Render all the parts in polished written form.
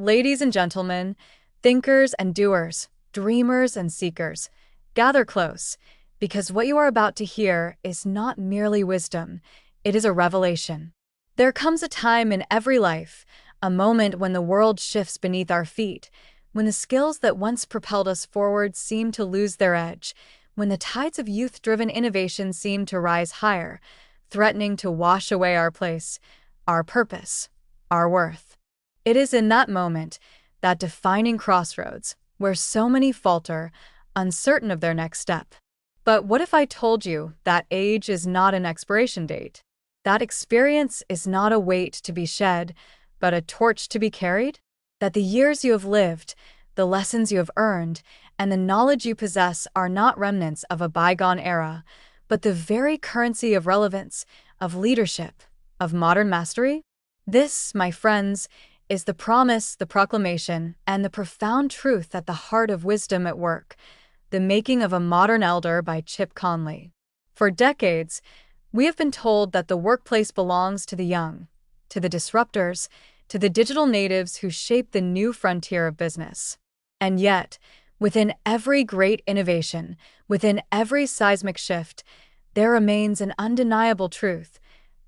Ladies and gentlemen, thinkers and doers, dreamers and seekers, gather close, because what you are about to hear is not merely wisdom, it is a revelation. There comes a time in every life, a moment when the world shifts beneath our feet, when the skills that once propelled us forward seem to lose their edge, when the tides of youth-driven innovation seem to rise higher, threatening to wash away our place, our purpose, our worth. It is in that moment, that defining crossroads, where so many falter, uncertain of their next step. But what if I told you that age is not an expiration date? That experience is not a weight to be shed, but a torch to be carried? That the years you have lived, the lessons you have earned, and the knowledge you possess are not remnants of a bygone era, but the very currency of relevance, of leadership, of modern mastery? This, my friends, is the promise, the proclamation, and the profound truth at the heart of wisdom at work, The Making of a Modern Elder by Chip Conley. For decades, we have been told that the workplace belongs to the young, to the disruptors, to the digital natives who shape the new frontier of business. And yet, within every great innovation, within every seismic shift, there remains an undeniable truth.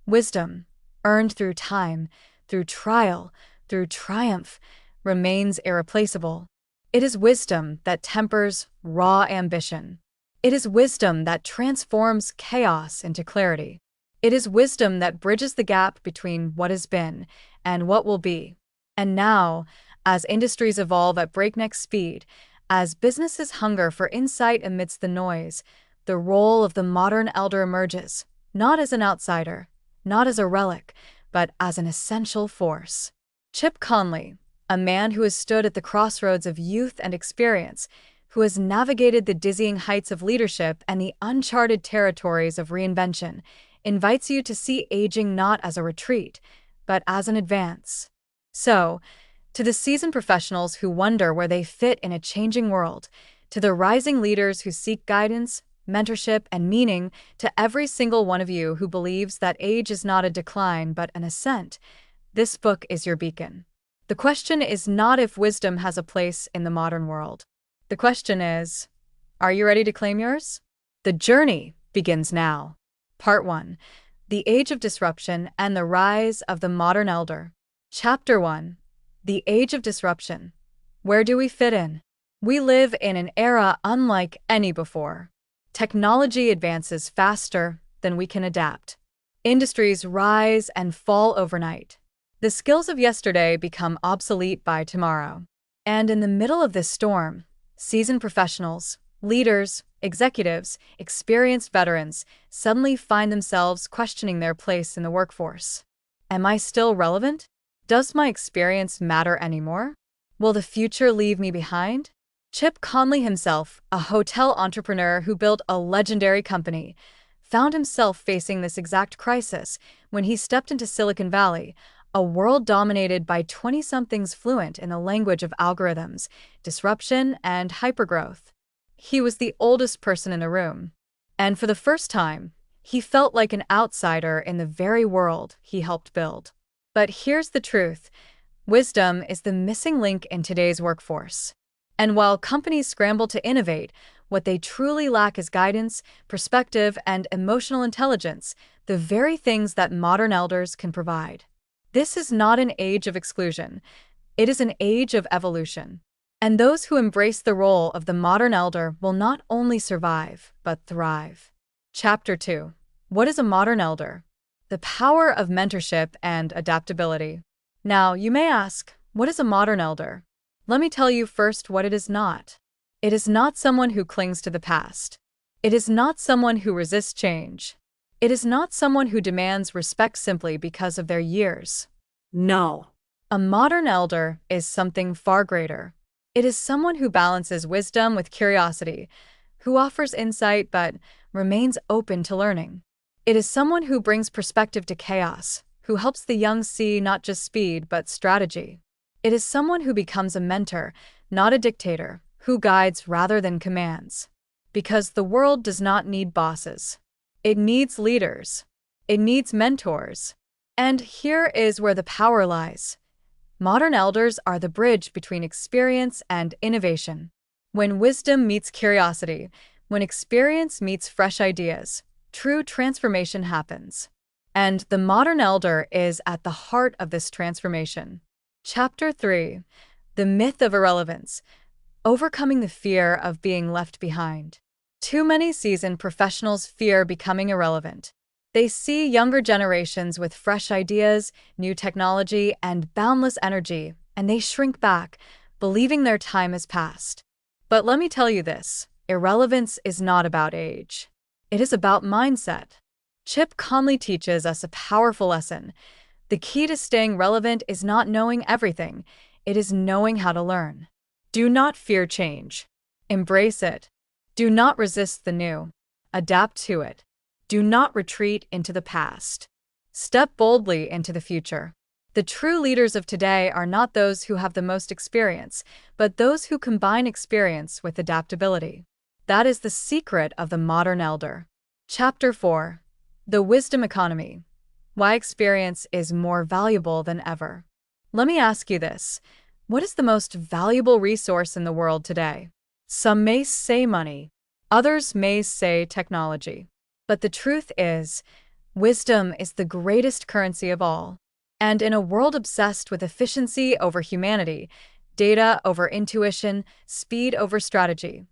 Wisdom, earned through time, through trial, through triumph, remains irreplaceable. It is wisdom that tempers raw ambition. It is wisdom that transforms chaos into clarity. It is wisdom that bridges the gap between what has been and what will be. And now, as industries evolve at breakneck speed, as businesses hunger for insight amidst the noise, the role of the modern elder emerges, not as an outsider, not as a relic, but as an essential force. Chip Conley, a man who has stood at the crossroads of youth and experience, who has navigated the dizzying heights of leadership and the uncharted territories of reinvention, invites you to see aging not as a retreat, but as an advance. So, to the seasoned professionals who wonder where they fit in a changing world, to the rising leaders who seek guidance, mentorship, and meaning, to every single one of you who believes that age is not a decline but an ascent, this book is your beacon. The question is not if wisdom has a place in the modern world. The question is, are you ready to claim yours? The journey begins now. Part 1. The Age of Disruption and the Rise of the Modern Elder. Chapter 1. The Age of Disruption. Where do we fit in? We live in an era unlike any before. Technology advances faster than we can adapt. Industries rise and fall overnight. The skills of yesterday become obsolete by tomorrow. And in the middle of this storm, seasoned professionals, leaders, executives, experienced veterans suddenly find themselves questioning their place in the workforce. Am I still relevant? Does my experience matter anymore? Will the future leave me behind? Chip Conley himself, a hotel entrepreneur who built a legendary company, found himself facing this exact crisis when he stepped into Silicon Valley, a world dominated by 20-somethings fluent in the language of algorithms, disruption, and hypergrowth. He was the oldest person in the room, and for the first time, he felt like an outsider in the very world he helped build. But here's the truth. Wisdom is the missing link in today's workforce. And while companies scramble to innovate, what they truly lack is guidance, perspective, and emotional intelligence, the very things that modern elders can provide. This is not an age of exclusion. It is an age of evolution. And those who embrace the role of the modern elder will not only survive, but thrive. Chapter 2. What is a modern elder? The power of mentorship and adaptability. Now, you may ask, what is a modern elder? Let me tell you first what it is not. It is not someone who clings to the past. It is not someone who resists change. It is not someone who demands respect simply because of their years. No. A modern elder is something far greater. It is someone who balances wisdom with curiosity, who offers insight but remains open to learning. It is someone who brings perspective to chaos, who helps the young see not just speed but strategy. It is someone who becomes a mentor, not a dictator, who guides rather than commands. Because the world does not need bosses. It needs leaders. It needs mentors. And here is where the power lies. Modern elders are the bridge between experience and innovation. When wisdom meets curiosity, when experience meets fresh ideas, true transformation happens. And the modern elder is at the heart of this transformation. Chapter 3: The Myth of Irrelevance. Overcoming the fear of being left behind. Too many seasoned professionals fear becoming irrelevant. They see younger generations with fresh ideas, new technology, and boundless energy, and they shrink back, believing their time has passed. But let me tell you this, irrelevance is not about age. It is about mindset. Chip Conley teaches us a powerful lesson. The key to staying relevant is not knowing everything, it is knowing how to learn. Do not fear change. Embrace it. Do not resist the new. Adapt to it. Do not retreat into the past. Step boldly into the future. The true leaders of today are not those who have the most experience, but those who combine experience with adaptability. That is the secret of the modern elder. Chapter 4: The Wisdom Economy. Why experience is more valuable than ever. Let me ask you this. What is the most valuable resource in the world today? Some may say money. Others may say technology. But the truth is, wisdom is the greatest currency of all. And in a world obsessed with efficiency over humanity, data over intuition, speed over strategy,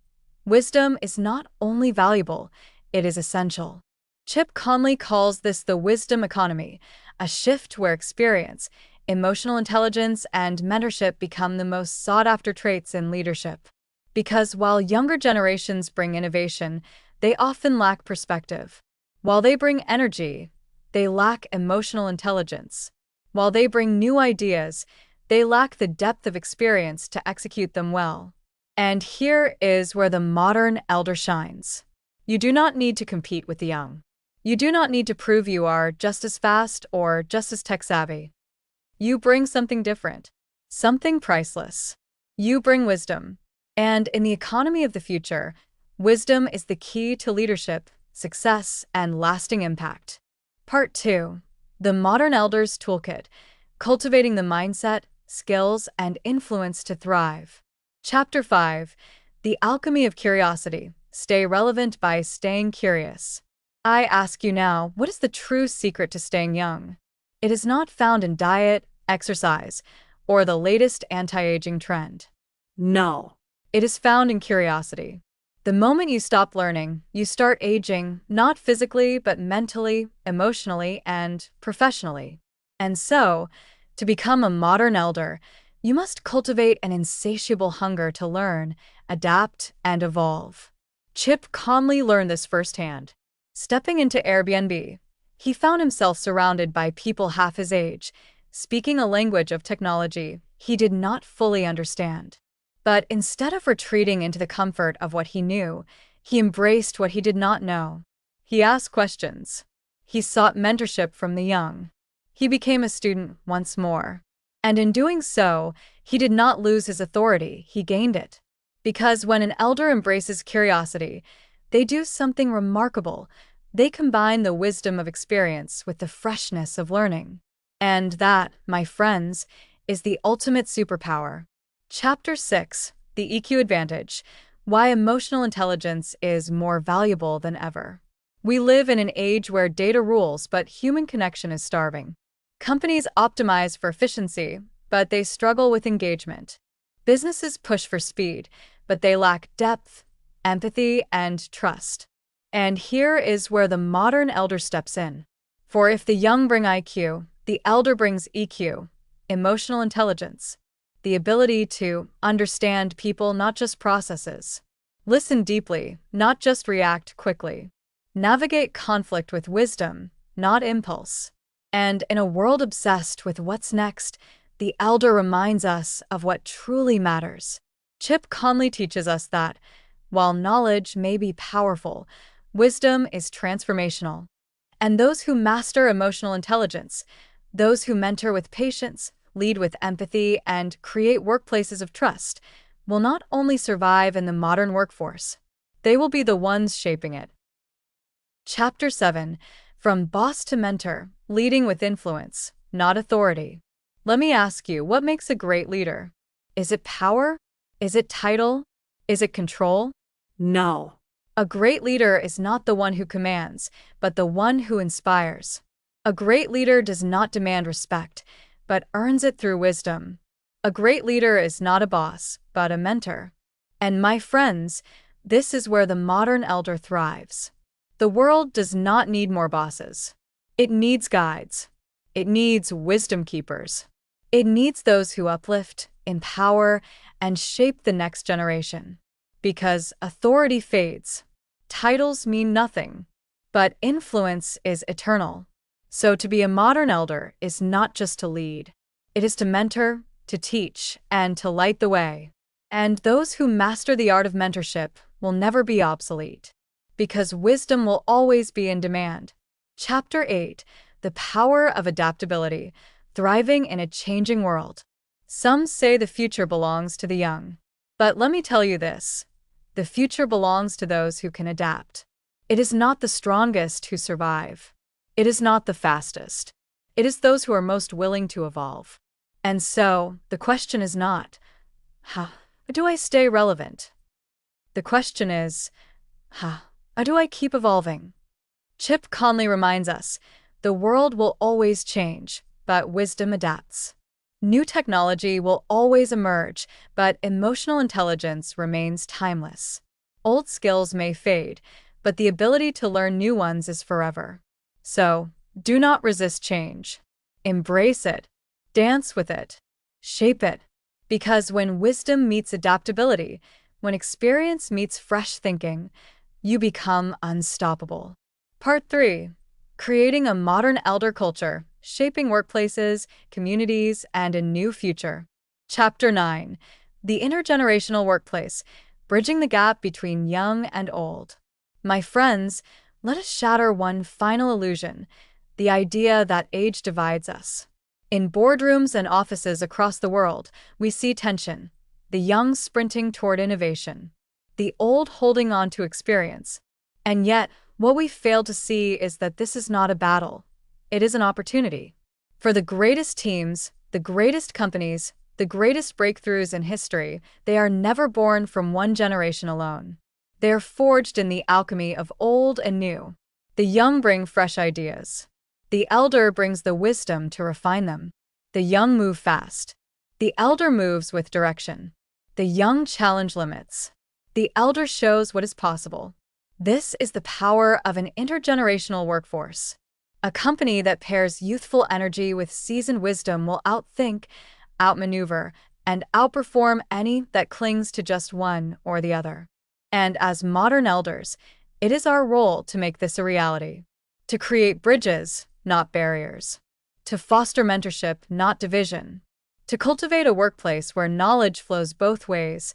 wisdom is not only valuable, it is essential. Chip Conley calls this the wisdom economy, a shift where experience, emotional intelligence, and mentorship become the most sought-after traits in leadership. Because while younger generations bring innovation, they often lack perspective. While they bring energy, they lack emotional intelligence. While they bring new ideas, they lack the depth of experience to execute them well. And here is where the modern elder shines. You do not need to compete with the young. You do not need to prove you are just as fast or just as tech-savvy. You bring something different, something priceless. You bring wisdom. And in the economy of the future, wisdom is the key to leadership, success, and lasting impact. Part 2: The Modern Elder's Toolkit. Cultivating the mindset, skills, and influence to thrive. Chapter 5: The Alchemy of Curiosity. Stay relevant by staying curious. I ask you now, what is the true secret to staying young? It is not found in diet, exercise, or the latest anti-aging trend. No. It is found in curiosity. The moment you stop learning, you start aging, not physically, but mentally, emotionally, and professionally. And so, to become a modern elder, you must cultivate an insatiable hunger to learn, adapt, and evolve. Chip Conley learned this firsthand. Stepping into Airbnb, he found himself surrounded by people half his age, speaking a language of technology he did not fully understand. But instead of retreating into the comfort of what he knew, he embraced what he did not know. He asked questions. He sought mentorship from the young. He became a student once more. And in doing so, he did not lose his authority, he gained it. Because when an elder embraces curiosity, they do something remarkable. They combine the wisdom of experience with the freshness of learning. And that, my friends, is the ultimate superpower. Chapter 6: The EQ Advantage. Why emotional intelligence is more valuable than ever. We live in an age where data rules, but human connection is starving. Companies optimize for efficiency, but they struggle with engagement. Businesses push for speed, but they lack depth, empathy, and trust. And here is where the modern elder steps in. For if the young bring IQ, the elder brings EQ, emotional intelligence. The ability to understand people, not just processes. Listen deeply, not just react quickly. Navigate conflict with wisdom, not impulse. And in a world obsessed with what's next, the elder reminds us of what truly matters. Chip Conley teaches us that, while knowledge may be powerful, wisdom is transformational. And those who master emotional intelligence, those who mentor with patience, lead with empathy, and create workplaces of trust, will not only survive in the modern workforce, they will be the ones shaping it. Chapter 7: From Boss to Mentor. Leading with Influence, not Authority. Let me ask you, what makes a great leader? Is it power? Is it title? Is it control? No. A great leader is not the one who commands, but the one who inspires. A great leader does not demand respect, but earns it through wisdom. A great leader is not a boss, but a mentor. And my friends, this is where the modern elder thrives. The world does not need more bosses. It needs guides. It needs wisdom keepers. It needs those who uplift, empower, and shape the next generation. Because authority fades. Titles mean nothing, but influence is eternal. So to be a modern elder is not just to lead. It is to mentor, to teach, and to light the way. And those who master the art of mentorship will never be obsolete, because wisdom will always be in demand. Chapter 8: The Power of Adaptability, Thriving in a Changing World. Some say the future belongs to the young. But let me tell you this: the future belongs to those who can adapt. It is not the strongest who survive. It is not the fastest. It is those who are most willing to evolve. And so, the question is not, how do I stay relevant? The question is, how do I keep evolving? Chip Conley reminds us, the world will always change, but wisdom adapts. New technology will always emerge, but emotional intelligence remains timeless. Old skills may fade, but the ability to learn new ones is forever. So, do not resist change. Embrace it. Dance with it. Shape it. Because when wisdom meets adaptability, when experience meets fresh thinking, you become unstoppable. Part 3: Creating a Modern Elder Culture, Shaping Workplaces, Communities, and a New Future. Chapter 9: The Intergenerational Workplace, Bridging the Gap Between Young and Old. My friends, let us shatter one final illusion, the idea that age divides us. In boardrooms and offices across the world, we see tension, the young sprinting toward innovation, the old holding on to experience. And yet, what we fail to see is that this is not a battle. It is an opportunity. For the greatest teams, the greatest companies, the greatest breakthroughs in history, they are never born from one generation alone. They are forged in the alchemy of old and new. The young bring fresh ideas. The elder brings the wisdom to refine them. The young move fast. The elder moves with direction. The young challenge limits. The elder shows what is possible. This is the power of an intergenerational workforce. A company that pairs youthful energy with seasoned wisdom will outthink, outmaneuver, and outperform any that clings to just one or the other. And as modern elders, it is our role to make this a reality. To create bridges, not barriers. To foster mentorship, not division. To cultivate a workplace where knowledge flows both ways,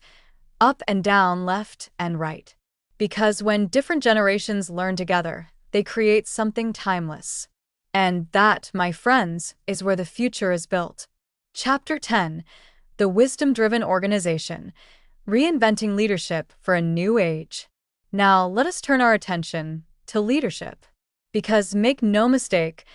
up and down, left and right. Because when different generations learn together, they create something timeless. And that, my friends, is where the future is built. Chapter 10: The Wisdom-Driven Organization, Reinventing Leadership for a New Age. Now, let us turn our attention to leadership. Because make no mistake,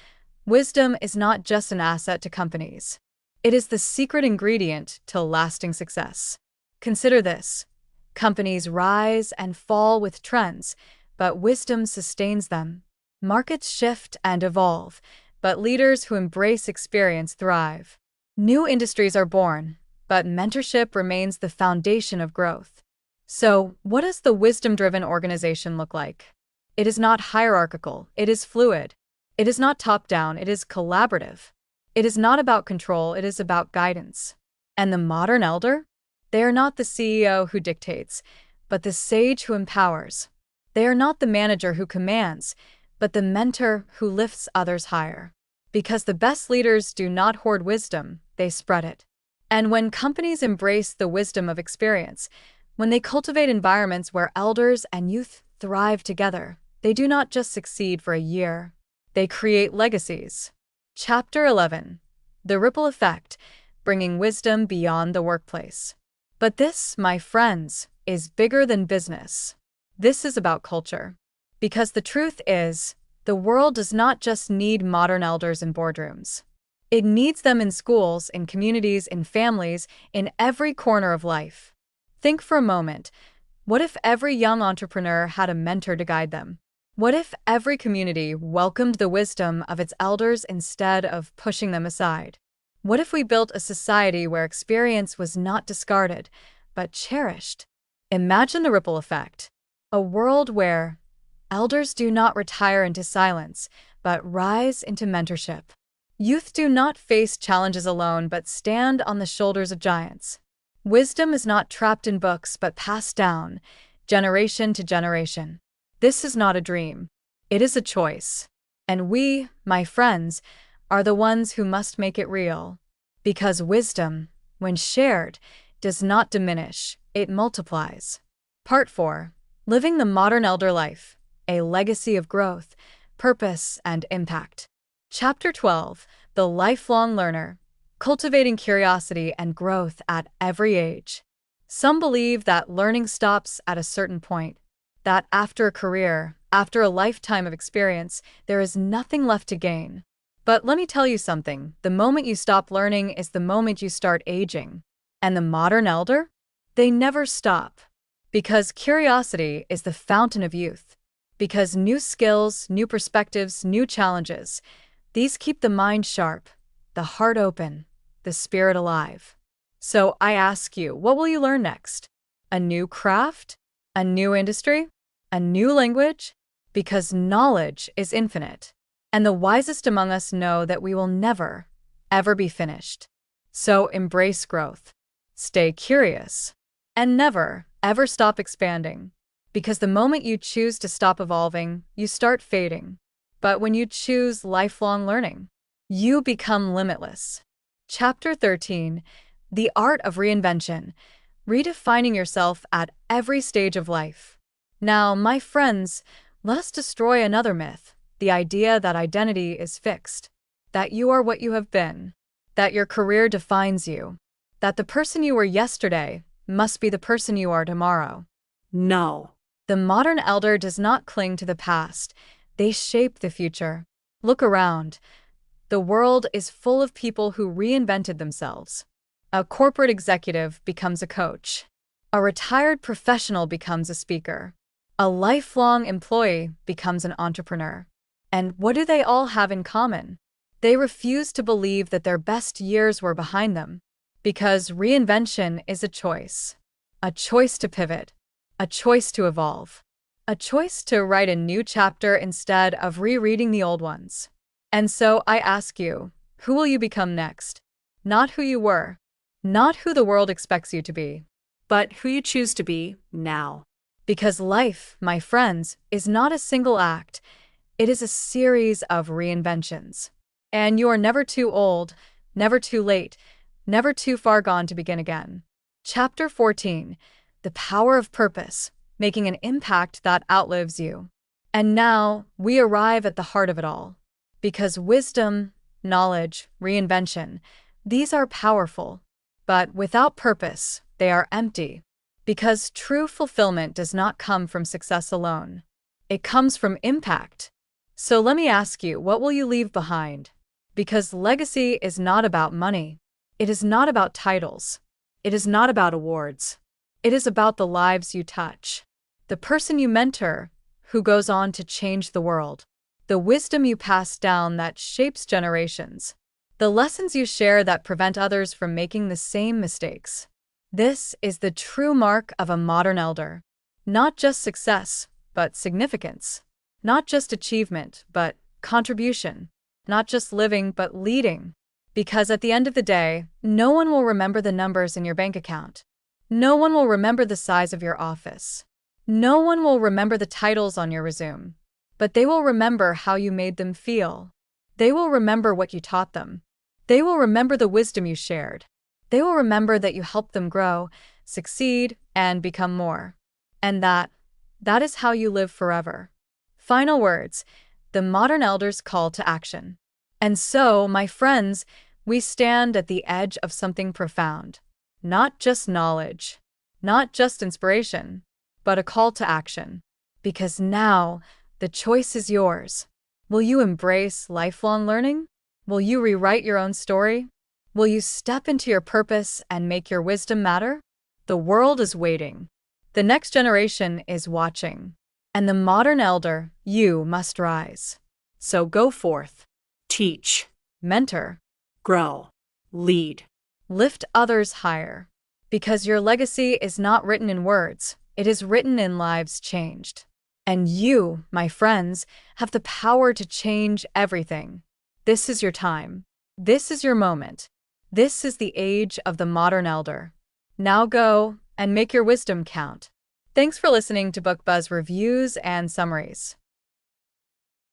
wisdom is not just an asset to companies. It is the secret ingredient to lasting success. Consider this: companies rise and fall with trends, but wisdom sustains them. Markets shift and evolve, but leaders who embrace experience thrive. New industries are born, but mentorship remains the foundation of growth. So, what does the wisdom-driven organization look like? It is not hierarchical, it is fluid. It is not top-down, it is collaborative. It is not about control, it is about guidance. And the modern elder? They are not the CEO who dictates, but the sage who empowers. They are not the manager who commands, but the mentor who lifts others higher. Because the best leaders do not hoard wisdom, they spread it. And when companies embrace the wisdom of experience, when they cultivate environments where elders and youth thrive together, they do not just succeed for a year. They create legacies. Chapter 11: The Ripple Effect, Bringing Wisdom Beyond the Workplace. But this, my friends, is bigger than business. This is about culture. Because the truth is, the world does not just need modern elders in boardrooms. It needs them in schools, in communities, in families, in every corner of life. Think for a moment. What if every young entrepreneur had a mentor to guide them? What if every community welcomed the wisdom of its elders instead of pushing them aside? What if we built a society where experience was not discarded, but cherished? Imagine the ripple effect. A world where elders do not retire into silence, but rise into mentorship. Youth do not face challenges alone, but stand on the shoulders of giants. Wisdom is not trapped in books, but passed down, generation to generation. This is not a dream. It is a choice. And we, my friends, are the ones who must make it real. Because wisdom, when shared, does not diminish, it multiplies. Part 4. Living the Modern Elder Life, a Legacy of Growth, Purpose, and Impact. Chapter 12. The Lifelong Learner, Cultivating Curiosity and Growth at Every Age. Some believe that learning stops at a certain point, that after a career, after a lifetime of experience, there is nothing left to gain. But let me tell you something, the moment you stop learning is the moment you start aging. And the modern elder? They never stop. Because curiosity is the fountain of youth. Because new skills, new perspectives, new challenges, these keep the mind sharp, the heart open, the spirit alive. So I ask you, what will you learn next? A new craft? A new industry? A new language? Because knowledge is infinite. And the wisest among us know that we will never, ever be finished. So embrace growth. Stay curious. And never, ever stop expanding. Because the moment you choose to stop evolving, you start fading. But when you choose lifelong learning, you become limitless. Chapter 13. The Art of Reinvention. Redefining yourself at every stage of life. Now, my friends, let us destroy another myth, the idea that identity is fixed, that you are what you have been, that your career defines you, that the person you were yesterday must be the person you are tomorrow. No. The modern elder does not cling to the past. They shape the future. Look around. The world is full of people who reinvented themselves. A corporate executive becomes a coach. A retired professional becomes a speaker. A lifelong employee becomes an entrepreneur. And what do they all have in common? They refuse to believe that their best years were behind them. Because reinvention is a choice to pivot, a choice to evolve, a choice to write a new chapter instead of rereading the old ones. And so I ask you, who will you become next? Not who you were, not who the world expects you to be, but who you choose to be now. Because life, my friends, is not a single act. It is a series of reinventions. And you are never too old, never too late, never too far gone to begin again. Chapter 14. The Power of Purpose, Making an Impact that Outlives You. And now, we arrive at the heart of it all. Because wisdom, knowledge, reinvention, these are powerful. But without purpose, they are empty. Because true fulfillment does not come from success alone. It comes from impact. So let me ask you, what will you leave behind? Because legacy is not about money. It is not about titles. It is not about awards. It is about the lives you touch. The person you mentor, who goes on to change the world. The wisdom you pass down that shapes generations. The lessons you share that prevent others from making the same mistakes. This is the true mark of a modern elder. Not just success, but significance. Not just achievement, but contribution. Not just living, but leading. Because at the end of the day, no one will remember the numbers in your bank account. No one will remember the size of your office. No one will remember the titles on your resume. But they will remember how you made them feel. They will remember what you taught them. They will remember the wisdom you shared. They will remember that you helped them grow, succeed, and become more. And that is how you live forever. Final words, the modern elder's call to action. And so, my friends, we stand at the edge of something profound. Not just knowledge, not just inspiration, but a call to action. Because now, the choice is yours. Will you embrace lifelong learning? Will you rewrite your own story? Will you step into your purpose and make your wisdom matter? The world is waiting. The next generation is watching. And the modern elder, you must rise. So go forth. Teach, Mentor. grow, lead. Lift others higher. Because your legacy is not written in words, it is written in lives changed. And you, my friends, have the power to change everything. This is your time. This is your moment. This is the age of the modern elder. Now go and make your wisdom count. Thanks for listening to Book Buzz reviews and summaries.